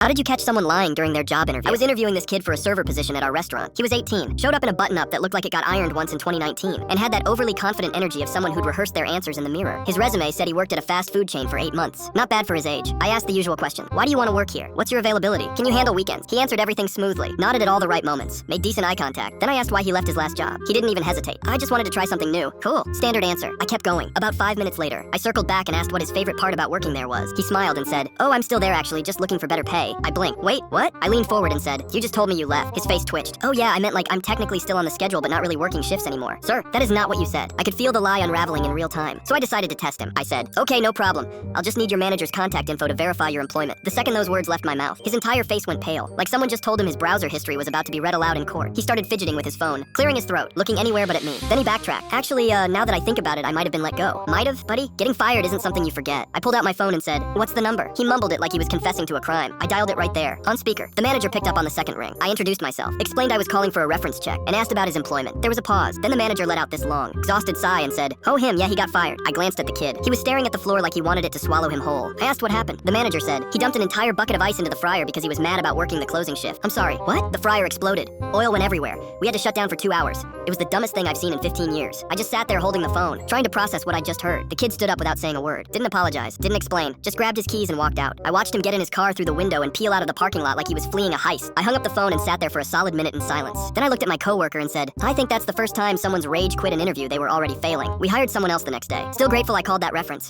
How did you catch someone lying during their job interview? I was interviewing this kid for a server position at our restaurant. He was 18, showed up in a button-up that looked like it got ironed once in 2019, and had that overly confident energy of someone who'd rehearsed their answers in the mirror. His resume said he worked at a fast food chain for 8 months. Not bad for his age. I asked the usual question. Why do you want to work here? What's your availability? Can you handle weekends? He answered everything smoothly, nodded at all the right moments, made decent eye contact. Then I asked why he left his last job. He didn't even hesitate. I just wanted to try something new. Cool. Standard answer. I kept going. About 5 minutes later, I circled back and asked what his favorite part about working there was. He smiled and said, "Oh, I'm still there actually, just looking for better pay." I blinked. Wait, what? I leaned forward and said, "You just told me you left." His face twitched. "Oh yeah, I meant like I'm technically still on the schedule but not really working shifts anymore." "Sir, that is not what you said." I could feel the lie unraveling in real time. So I decided to test him. I said, "Okay, no problem. I'll just need your manager's contact info to verify your employment." The second those words left my mouth, his entire face went pale, like someone just told him his browser history was about to be read aloud in court. He started fidgeting with his phone, clearing his throat, looking anywhere but at me. Then he backtracked. "Actually, now that I think about it, I might have been let go." "Might have, buddy? Getting fired isn't something you forget." I pulled out my phone and said, "What's the number?" He mumbled it like he was confessing to a crime. I dialed it right there, on speaker. The manager picked up on the second ring. I introduced myself, explained I was calling for a reference check, and asked about his employment. There was a pause. Then the manager let out this long, exhausted sigh and said, "Oh him, yeah, he got fired." I glanced at the kid. He was staring at the floor like he wanted it to swallow him whole. I asked what happened. The manager said, "He dumped an entire bucket of ice into the fryer because he was mad about working the closing shift." "I'm sorry, what?" "The fryer exploded. Oil went everywhere. We had to shut down for 2 hours. It was the dumbest thing I've seen in 15 years. I just sat there holding the phone, trying to process what I just heard. The kid stood up without saying a word. Didn't apologize. Didn't explain. Just grabbed his keys and walked out. I watched him get in his car through the window and peel out of the parking lot like he was fleeing a heist. I hung up the phone and sat there for a solid minute in silence. Then I looked at my coworker and said, "I think that's the first time someone's rage quit an interview they were already failing." We hired someone else the next day. Still grateful I called that reference.